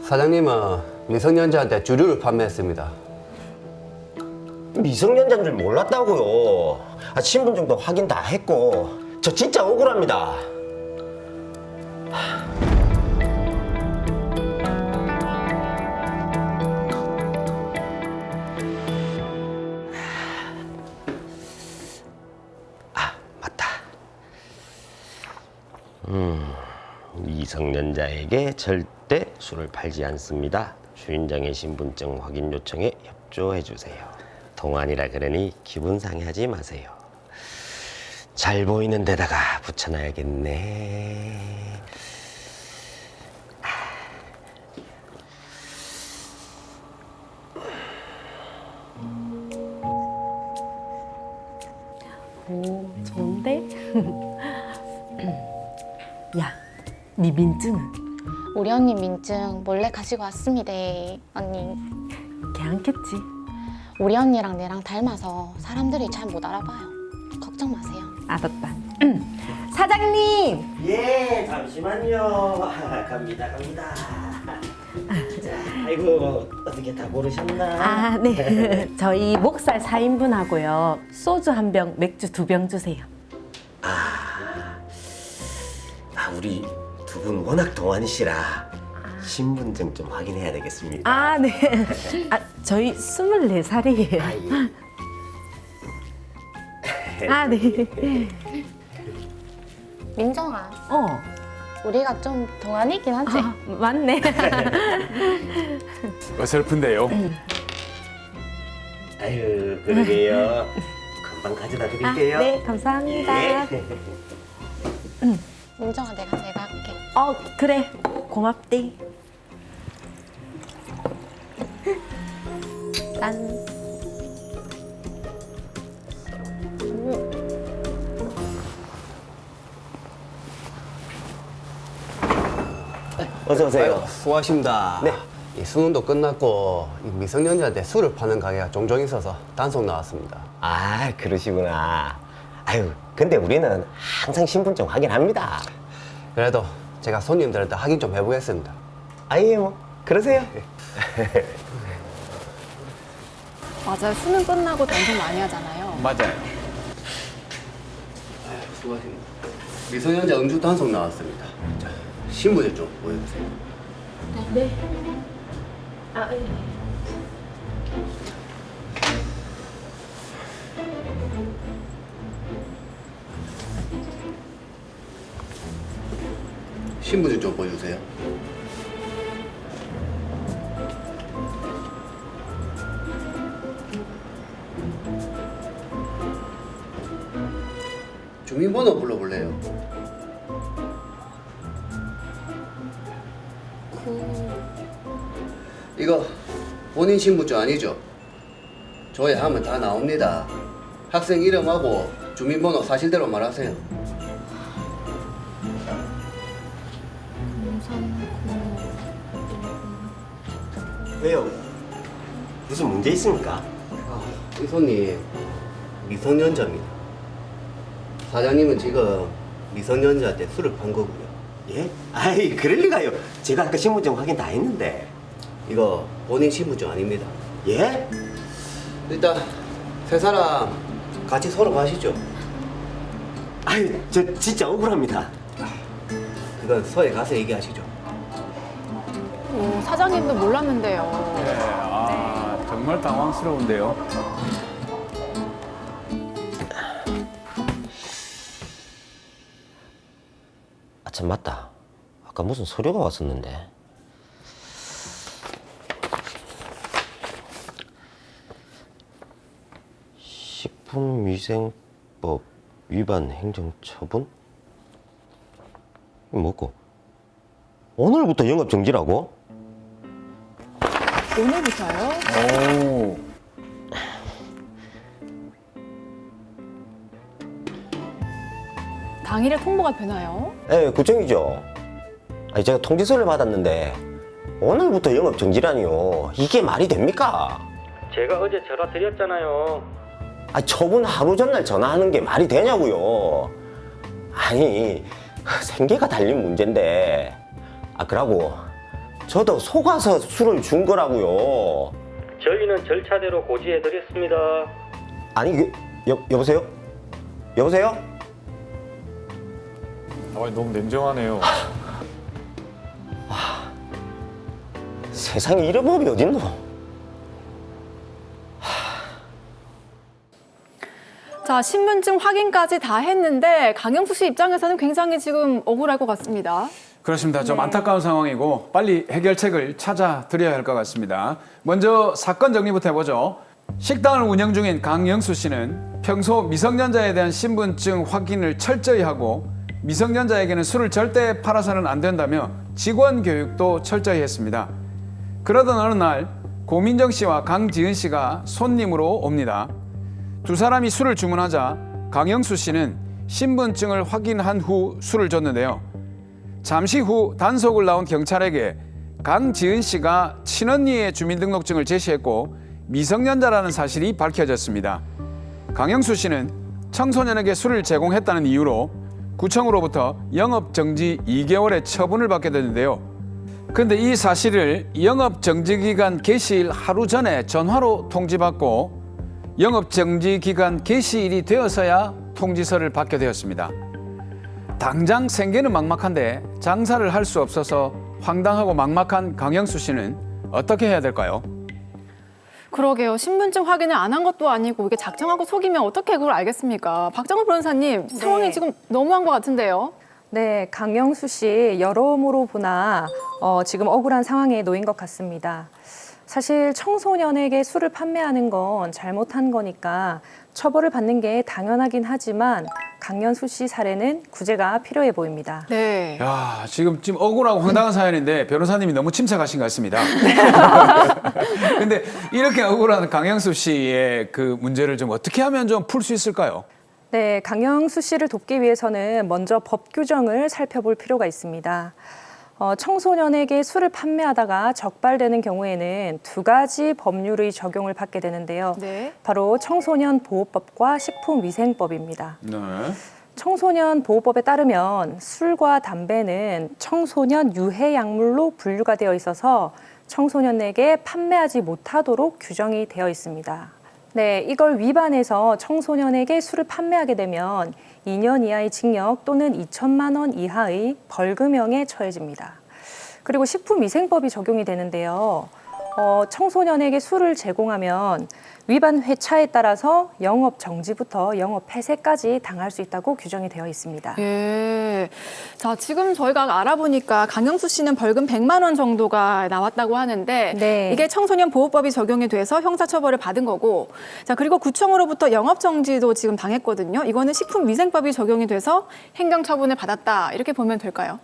사장님은 미성년자한테 주류를 판매했습니다. 미성년자인 줄 몰랐다고요. 신분증도 확인 다 했고 저 진짜 억울합니다. 맞다. 미성년자에게 절대 술을 팔지 않습니다. 주인장의 신분증 확인 요청에 협조해 주세요. 동안이라 그러니 기분 상해하지 마세요. 잘 보이는 데다가 붙여놔야겠네. 오, 좋은데? 야, 네 민증은? 우리 언니 민증 몰래 가지고 왔습니다. 언니, 걔안겠지. 우리 언니랑 내랑 닮아서 사람들이 잘 못 알아봐요. 걱정 마세요. 알았다. 사장님! 예, 잠시만요. 갑니다. 자, 아이고, 어떻게 다 고르셨나? 아, 네. 저희 목살 4인분 하고요. 소주 1병, 맥주 2병 주세요. 우리 두 분 워낙 동안이시라 신분증 좀 확인해야 되겠습니다. 아, 네. 아, 저희 24살이에요. 아, 네. 민정아, 우리가 좀 동안이긴 하지? 아, 맞네. 어설픈데요. 아유, 그러게요. 금방 가져다 드릴게요. 네, 감사합니다. 예. 민정아, 내가 할게. 그래. 고맙대. 짠. 어서 오세요. 아유, 수고하십니다. 네. 이 수능도 끝났고 이 미성년자한테 술을 파는 가게가 종종 있어서 단속 나왔습니다. 아, 그러시구나. 아유, 근데 우리는 항상 신분증 확인합니다. 그래도 제가 손님들한테 확인 좀 해보겠습니다. 아예 뭐 그러세요. 맞아요. 수능 끝나고 단속 많이 하잖아요. 맞아요. 수고하십니다. 미성년자 음주 단속 나왔습니다. 자, 신분증 좀 보여주세요. 신분증 좀 보여주세요. 주민번호 불러볼래요? 이거 본인 신분증 아니죠? 조회하면 다 나옵니다. 학생 이름하고 주민번호 사실대로 말하세요. 왜요? 무슨 문제 있습니까? 이 손님 미성년자입니다. 사장님은 지금 미성년자한테 술을 판 거고요. 예? 아이, 그럴 리가요. 제가 아까 신분증 확인 다 했는데. 이거 본인 신분증 아닙니다. 예? 일단 세 사람 같이 서로 가시죠. 아유, 저 진짜 억울합니다. 그건 서에 가서 얘기하시죠. 오, 사장님도 몰랐는데요. 네, 정말 당황스러운데요. 아, 참 맞다. 아까 무슨 서류가 왔었는데. 식품위생법 위반 행정처분? 이거 뭐고? 오늘부터 영업 정지라고? 오늘부터요? 오. 당일에 통보가 되나요? 예, 구청이죠. 아니, 제가 통지서를 받았는데 오늘부터 영업 정지라니요. 이게 말이 됩니까? 제가 어제 전화 드렸잖아요. 아, 처분 하루 전날 전화하는 게 말이 되냐고요. 아니, 생계가 달린 문제인데. 아, 그러고 저도 속아서 술을 준 거라고요. 저희는 절차대로 고지해드렸습니다. 아니, 여보세요? 여보세요? 너무 냉정하네요. 세상에 이런 법이 어딨노? 자, 신분증 확인까지 다 했는데 강영수 씨 입장에서는 굉장히 지금 억울할 것 같습니다. 그렇습니다. 좀 안타까운 상황이고 빨리 해결책을 찾아 드려야 할 것 같습니다. 먼저 사건 정리부터 해보죠. 식당을 운영 중인 강영수 씨는 평소 미성년자에 대한 신분증 확인을 철저히 하고 미성년자에게는 술을 절대 팔아서는 안 된다며 직원 교육도 철저히 했습니다. 그러던 어느 날 고민정 씨와 강지은 씨가 손님으로 옵니다. 두 사람이 술을 주문하자 강영수 씨는 신분증을 확인한 후 술을 줬는데요. 잠시 후 단속을 나온 경찰에게 강지은 씨가 친언니의 주민등록증을 제시했고 미성년자라는 사실이 밝혀졌습니다. 강영수 씨는 청소년에게 술을 제공했다는 이유로 구청으로부터 영업정지 2개월의 처분을 받게 됐는데요. 근데 이 사실을 영업정지기간 개시일 하루 전에 전화로 통지받고 영업정지기간 개시일이 되어서야 통지서를 받게 되었습니다. 당장 생계는 막막한데 장사를 할 수 없어서 황당하고 막막한 강영수 씨는 어떻게 해야 될까요? 그러게요. 신분증 확인을 안 한 것도 아니고 이게 작정하고 속이면 어떻게 그걸 알겠습니까? 박정호 변호사님, 상황이 지금 너무한 것 같은데요. 네, 강영수 씨 여러모로 보나 지금 억울한 상황에 놓인 것 같습니다. 사실 청소년에게 술을 판매하는 건 잘못한 거니까 처벌을 받는 게 당연하긴 하지만 강영수 씨 사례는 구제가 필요해 보입니다. 네. 야, 지금 억울하고 황당한 사연인데 변호사님이 너무 침착하신 것 같습니다. 근데 이렇게 억울한 강영수 씨의 그 문제를 좀 어떻게 하면 좀 풀 수 있을까요? 네, 강영수 씨를 돕기 위해서는 먼저 법 규정을 살펴볼 필요가 있습니다. 청소년에게 술을 판매하다가 적발되는 경우에는 두 가지 법률의 적용을 받게 되는데요. 네. 바로 청소년 보호법과 식품위생법입니다. 네. 청소년 보호법에 따르면 술과 담배는 청소년 유해 약물로 분류가 되어 있어서 청소년에게 판매하지 못하도록 규정이 되어 있습니다. 네, 이걸 위반해서 청소년에게 술을 판매하게 되면 2년 이하의 징역 또는 2천만 원 이하의 벌금형에 처해집니다. 그리고 식품위생법이 적용이 되는데요. 청소년에게 술을 제공하면 위반 회차에 따라서 영업 정지부터 영업 폐쇄까지 당할 수 있다고 규정이 되어 있습니다. 예. 자, 지금 저희가 알아보니까 강영수 씨는 벌금 100만 원 정도가 나왔다고 하는데 네. 이게 청소년 보호법이 적용이 돼서 형사처벌을 받은 거고, 자, 그리고 구청으로부터 영업정지도 지금 당했거든요. 이거는 식품위생법이 적용이 돼서 행정처분을 받았다, 이렇게 보면 될까요?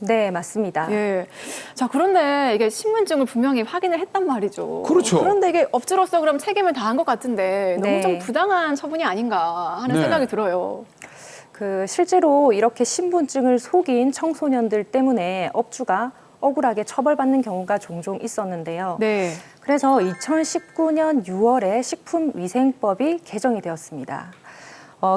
네, 맞습니다. 예. 자, 그런데 이게 신분증을 분명히 확인을 했단 말이죠. 그렇죠. 그런데 이게 업주로서 그럼 책임을 다한 것 같은데 너무 네. 좀 부당한 처분이 아닌가 하는 네. 생각이 들어요. 실제로 이렇게 신분증을 속인 청소년들 때문에 업주가 억울하게 처벌받는 경우가 종종 있었는데요. 네. 그래서 2019년 6월에 식품위생법이 개정이 되었습니다.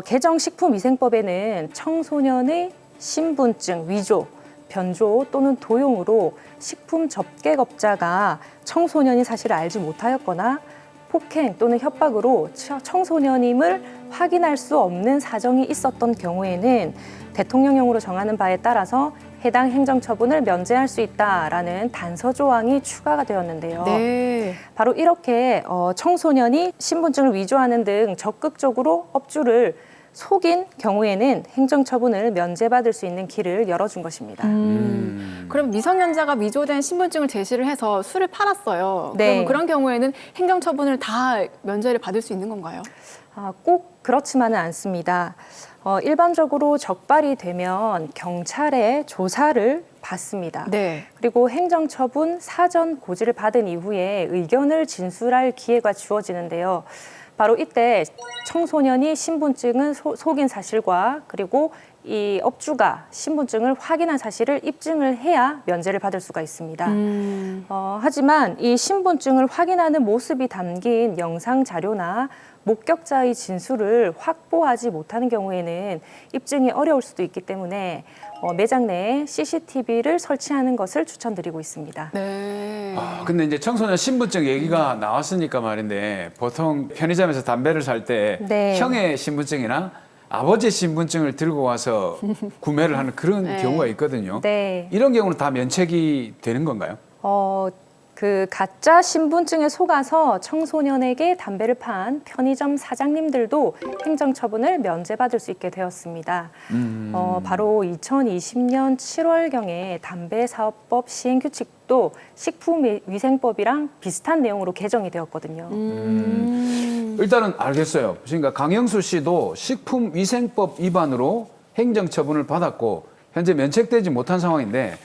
개정 식품위생법에는 청소년의 신분증 위조, 변조 또는 도용으로 식품 접객업자가 청소년이 사실을 알지 못하였거나 폭행 또는 협박으로 청소년임을 확인할 수 없는 사정이 있었던 경우에는 대통령령으로 정하는 바에 따라서 해당 행정처분을 면제할 수 있다라는 단서 조항이 추가가 되었는데요. 네. 바로 이렇게 청소년이 신분증을 위조하는 등 적극적으로 업주를 속인 경우에는 행정처분을 면제받을 수 있는 길을 열어준 것입니다. 그럼 미성년자가 위조된 신분증을 제시를 해서 술을 팔았어요. 네. 그럼 그런 경우에는 행정처분을 다 면제를 받을 수 있는 건가요? 꼭 그렇지만은 않습니다. 일반적으로 적발이 되면 경찰의 조사를 받습니다. 네. 그리고 행정처분 사전 고지를 받은 이후에 의견을 진술할 기회가 주어지는데요. 바로 이때 청소년이 신분증을 속인 사실과 그리고 이 업주가 신분증을 확인한 사실을 입증을 해야 면제를 받을 수가 있습니다. 하지만 이 신분증을 확인하는 모습이 담긴 영상 자료나 목격자의 진술을 확보하지 못하는 경우에는 입증이 어려울 수도 있기 때문에 매장 내에 CCTV를 설치하는 것을 추천드리고 있습니다. 네. 근데 이제 청소년 신분증 얘기가 나왔으니까 말인데 보통 편의점에서 담배를 살 때 네. 형의 신분증이나 아버지의 신분증을 들고 와서 구매를 하는 그런 네. 경우가 있거든요. 네. 이런 경우는 다 면책이 되는 건가요? 그 가짜 신분증에 속아서 청소년에게 담배를 판 편의점 사장님들도 행정처분을 면제받을 수 있게 되었습니다. 바로 2020년 7월경에 담배사업법 시행규칙도 식품위생법이랑 비슷한 내용으로 개정이 되었거든요. 일단은 알겠어요. 그러니까 강영수 씨도 식품위생법 위반으로 행정처분을 받았고 현재 면책되지 못한 상황인데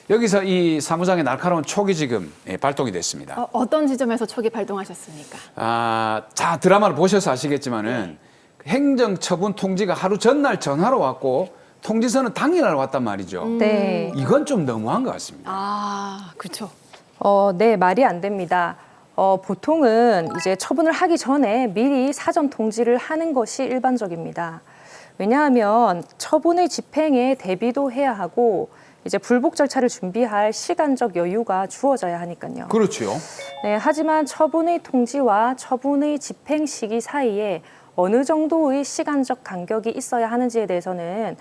여기서 이 사무장의 날카로운 촉이 지금 발동이 됐습니다. 어떤 지점에서 촉이 발동하셨습니까? 자, 드라마를 보셔서 아시겠지만은 행정처분 통지가 하루 전날 전화로 왔고 통지서는 당일날 왔단 말이죠. 네. 이건 좀 너무한 것 같습니다. 그렇죠. 네, 말이 안 됩니다. 보통은 이제 처분을 하기 전에 미리 사전 통지를 하는 것이 일반적입니다. 왜냐하면 처분의 집행에 대비도 해야 하고 이제 불복 절차를 준비할 시간적 여유가 주어져야 하니까요. 그렇죠. 네, 하지만 처분의 통지와 처분의 집행 시기 사이에 어느 정도의 시간적 간격이 있어야 하는지에 대해서는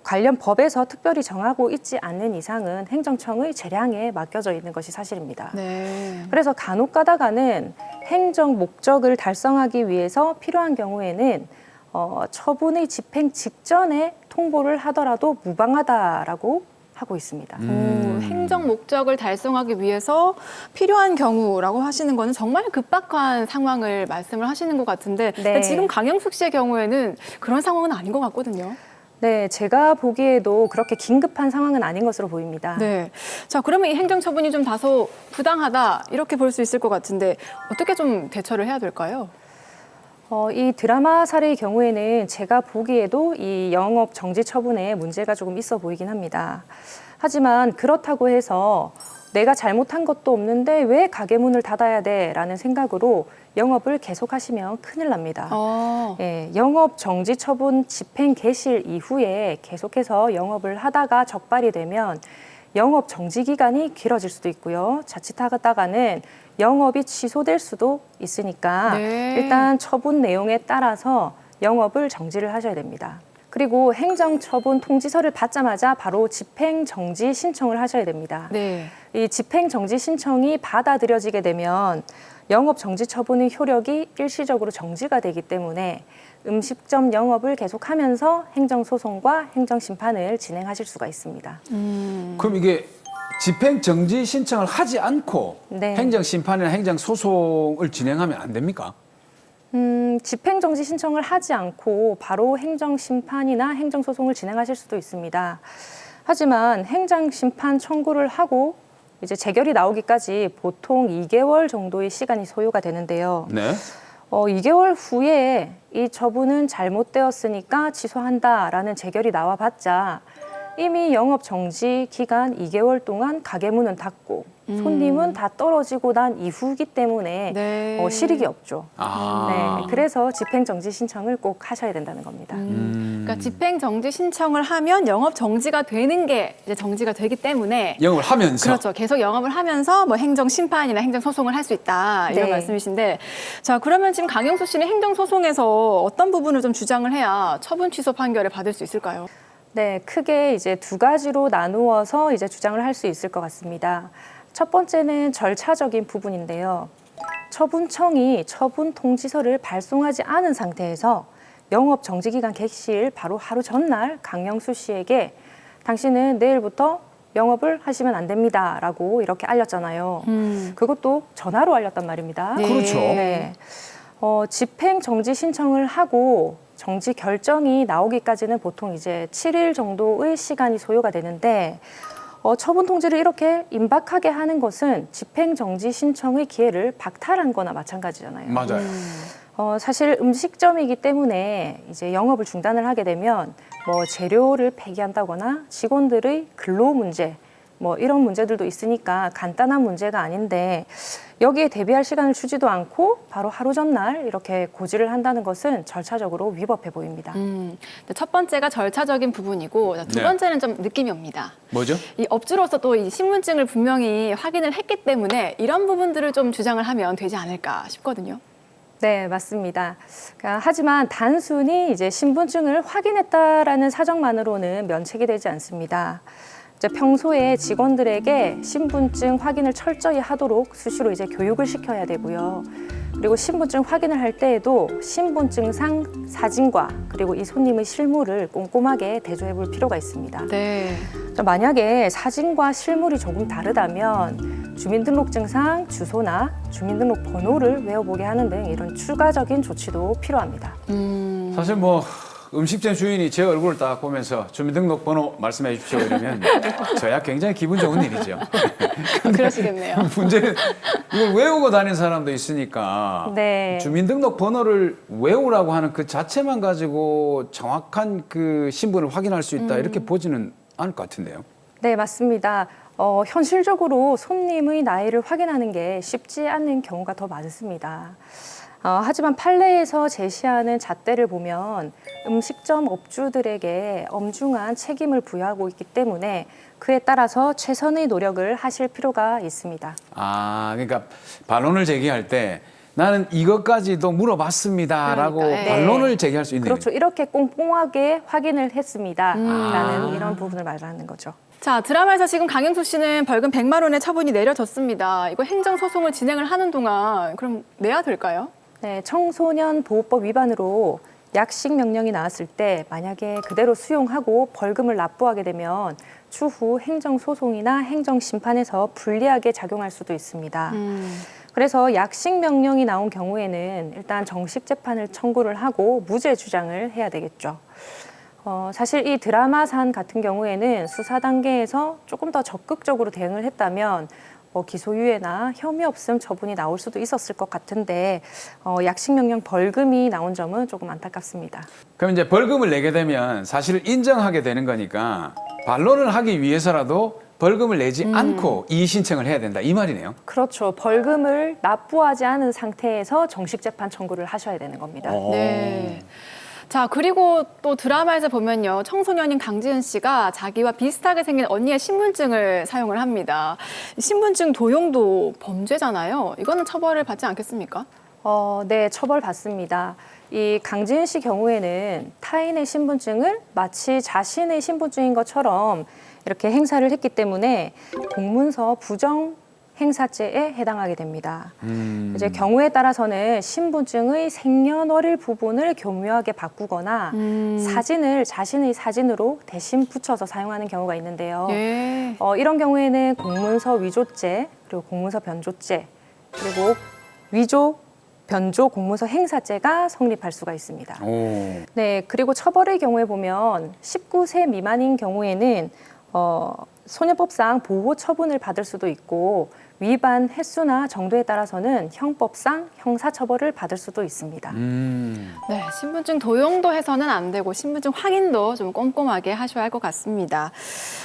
관련 법에서 특별히 정하고 있지 않는 이상은 행정청의 재량에 맡겨져 있는 것이 사실입니다. 네. 그래서 간혹 가다가는 행정 목적을 달성하기 위해서 필요한 경우에는 처분의 집행 직전에 통보를 하더라도 무방하다라고 하고 있습니다. 행정 목적을 달성하기 위해서 필요한 경우라고 하시는 거는 정말 급박한 상황을 말씀을 하시는 것 같은데 네. 지금 강영숙 씨의 경우에는 그런 상황은 아닌 것 같거든요. 네, 제가 보기에도 그렇게 긴급한 상황은 아닌 것으로 보입니다. 네. 자, 그러면 이 행정처분이 좀 다소 부당하다 이렇게 볼 수 있을 것 같은데 어떻게 좀 대처를 해야 될까요? 이 드라마 사례의 경우에는 제가 보기에도 이 영업 정지 처분에 문제가 조금 있어 보이긴 합니다. 하지만 그렇다고 해서 내가 잘못한 것도 없는데 왜 가게 문을 닫아야 돼? 라는 생각으로 영업을 계속하시면 큰일 납니다. 예, 영업 정지 처분 집행 개시 이후에 계속해서 영업을 하다가 적발이 되면 영업 정지 기간이 길어질 수도 있고요. 자칫하다가는 영업이 취소될 수도 있으니까 네. 일단 처분 내용에 따라서 영업을 정지를 하셔야 됩니다. 그리고 행정처분 통지서를 받자마자 바로 집행정지 신청을 하셔야 됩니다. 네. 이 집행정지 신청이 받아들여지게 되면 영업정지 처분의 효력이 일시적으로 정지가 되기 때문에 음식점 영업을 계속하면서 행정소송과 행정심판을 진행하실 수가 있습니다. 그럼 이게 집행정지 신청을 하지 않고 네. 행정심판이나 행정소송을 진행하면 안 됩니까? 집행정지 신청을 하지 않고 바로 행정심판이나 행정소송을 진행하실 수도 있습니다. 하지만 행정심판 청구를 하고 이제 재결이 나오기까지 보통 2개월 정도의 시간이 소요가 되는데요. 네. 2개월 후에 이 처분은 잘못되었으니까 취소한다라는 재결이 나와봤자 이미 영업 정지 기간 2개월 동안 가게 문은 닫고 손님은 다 떨어지고 난 이후이기 때문에 네. 실익이 없죠. 아. 네, 그래서 집행정지 신청을 꼭 하셔야 된다는 겁니다. 그러니까 집행정지 신청을 하면 영업 정지가 되는 게 이제 정지가 되기 때문에 영업을 하면서. 그렇죠. 계속 영업을 하면서 뭐 행정심판이나 행정소송을 할 수 있다 이런 네. 말씀이신데 자 그러면 지금 강영수 씨는 행정소송에서 어떤 부분을 좀 주장을 해야 처분 취소 판결을 받을 수 있을까요? 네, 크게 이제 두 가지로 나누어서 이제 주장을 할 수 있을 것 같습니다. 첫 번째는 절차적인 부분인데요. 처분청이 처분 통지서를 발송하지 않은 상태에서 영업 정지 기간 개시일 바로 하루 전날 강영수 씨에게 당신은 내일부터 영업을 하시면 안 됩니다라고 이렇게 알렸잖아요. 그것도 전화로 알렸단 말입니다. 네. 그렇죠. 네. 집행 정지 신청을 하고 정지 결정이 나오기까지는 보통 이제 7일 정도의 시간이 소요가 되는데 처분 통지를 이렇게 임박하게 하는 것은 집행 정지 신청의 기회를 박탈한 거나 마찬가지잖아요. 맞아요. 사실 음식점이기 때문에 이제 영업을 중단을 하게 되면 뭐 재료를 폐기한다거나 직원들의 근로 문제 뭐 이런 문제들도 있으니까 간단한 문제가 아닌데 여기에 대비할 시간을 주지도 않고 바로 하루 전날 이렇게 고지를 한다는 것은 절차적으로 위법해 보입니다. 첫 번째가 절차적인 부분이고 두 네. 번째는 좀 느낌이 옵니다. 뭐죠? 이 업주로서 또 이 신분증을 분명히 확인을 했기 때문에 이런 부분들을 좀 주장을 하면 되지 않을까 싶거든요. 네, 맞습니다. 하지만 단순히 이제 신분증을 확인했다라는 사정만으로는 면책이 되지 않습니다. 이제 평소에 직원들에게 신분증 확인을 철저히 하도록 수시로 이제 교육을 시켜야 되고요. 그리고 신분증 확인을 할 때에도 신분증상 사진과 그리고 이 손님의 실물을 꼼꼼하게 대조해 볼 필요가 있습니다. 네. 만약에 사진과 실물이 조금 다르다면 주민등록증상 주소나 주민등록번호를 외워보게 하는 등 이런 추가적인 조치도 필요합니다. 사실 뭐 음식점 주인이 제 얼굴을 딱 보면서 주민등록번호 말씀해 주십시오 이러면 저야 굉장히 기분 좋은 일이죠. 그러시겠네요. 문제는 이걸 외우고 다니는 사람도 있으니까 네. 주민등록번호를 외우라고 하는 그 자체만 가지고 정확한 그 신분을 확인할 수 있다 이렇게 보지는 않을 것 같은데요. 네, 맞습니다. 현실적으로 손님의 나이를 확인하는 게 쉽지 않은 경우가 더 많습니다. 하지만 판례에서 제시하는 잣대를 보면 음식점 업주들에게 엄중한 책임을 부여하고 있기 때문에 그에 따라서 최선의 노력을 하실 필요가 있습니다. 아, 그러니까 반론을 제기할 때 나는 이것까지도 물어봤습니다라고 그러니까, 예. 반론을 제기할 수 있는 그렇죠. 이렇게 꼼꼼하게 확인을 했습니다. 아. 라는 이런 부분을 말하는 거죠. 자, 드라마에서 지금 강영수 씨는 벌금 100만 원의 처분이 내려졌습니다. 이거 행정소송을 진행을 하는 동안 그럼 내야 될까요? 네, 청소년 보호법 위반으로 약식 명령이 나왔을 때 만약에 그대로 수용하고 벌금을 납부하게 되면 추후 행정소송이나 행정심판에서 불리하게 작용할 수도 있습니다. 그래서 약식 명령이 나온 경우에는 일단 정식 재판을 청구를 하고 무죄 주장을 해야 되겠죠. 사실 이 드라마산 같은 경우에는 수사 단계에서 조금 더 적극적으로 대응을 했다면 기소유예나 혐의 없음 처분이 나올 수도 있었을 것 같은데 약식 명령 벌금이 나온 점은 조금 안타깝습니다. 그럼 이제 벌금을 내게 되면 사실을 인정하게 되는 거니까 반론을 하기 위해서라도 벌금을 내지 않고 이의 신청을 해야 된다 이 말이네요. 그렇죠. 벌금을 납부하지 않은 상태에서 정식 재판 청구를 하셔야 되는 겁니다. 네. 자, 그리고 또 드라마에서 보면요. 청소년인 강지은 씨가 자기와 비슷하게 생긴 언니의 신분증을 사용을 합니다. 신분증 도용도 범죄잖아요. 이거는 처벌을 받지 않겠습니까? 네, 처벌받습니다. 이 강지은 씨 경우에는 타인의 신분증을 마치 자신의 신분증인 것처럼 이렇게 행사를 했기 때문에 공문서 부정 행사죄에 해당하게 됩니다. 이제 경우에 따라서는 신분증의 생년월일 부분을 교묘하게 바꾸거나 사진을 자신의 사진으로 대신 붙여서 사용하는 경우가 있는데요. 예. 이런 경우에는 공문서 위조죄, 그리고 공문서 변조죄, 그리고 위조, 변조, 공문서 행사죄가 성립할 수가 있습니다. 네, 그리고 처벌의 경우에 보면 19세 미만인 경우에는 소년법상 보호 처분을 받을 수도 있고 위반 횟수나 정도에 따라서는 형법상 형사처벌을 받을 수도 있습니다. 네, 신분증 도용도 해서는 안 되고 신분증 확인도 좀 꼼꼼하게 하셔야 할 것 같습니다.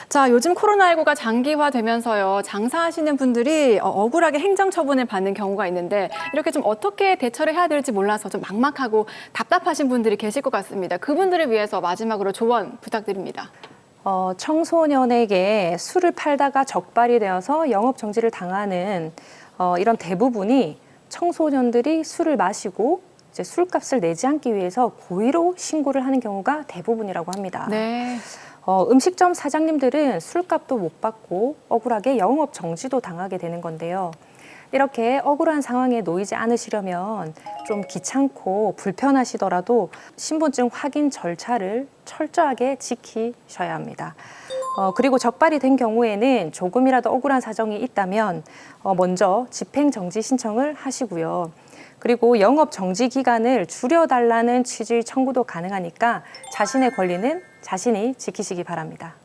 자, 요즘 코로나19가 장기화되면서요. 장사하시는 분들이 억울하게 행정처분을 받는 경우가 있는데 이렇게 좀 어떻게 대처를 해야 될지 몰라서 좀 막막하고 답답하신 분들이 계실 것 같습니다. 그분들을 위해서 마지막으로 조언 부탁드립니다. 청소년에게 술을 팔다가 적발이 되어서 영업 정지를 당하는 이런 대부분이 청소년들이 술을 마시고 이제 술값을 내지 않기 위해서 고의로 신고를 하는 경우가 대부분이라고 합니다. 네. 음식점 사장님들은 술값도 못 받고 억울하게 영업 정지도 당하게 되는 건데요. 이렇게 억울한 상황에 놓이지 않으시려면 좀 귀찮고 불편하시더라도 신분증 확인 절차를 철저하게 지키셔야 합니다. 그리고 적발이 된 경우에는 조금이라도 억울한 사정이 있다면 먼저 집행정지 신청을 하시고요. 그리고 영업 정지 기간을 줄여달라는 취지의 청구도 가능하니까 자신의 권리는 자신이 지키시기 바랍니다.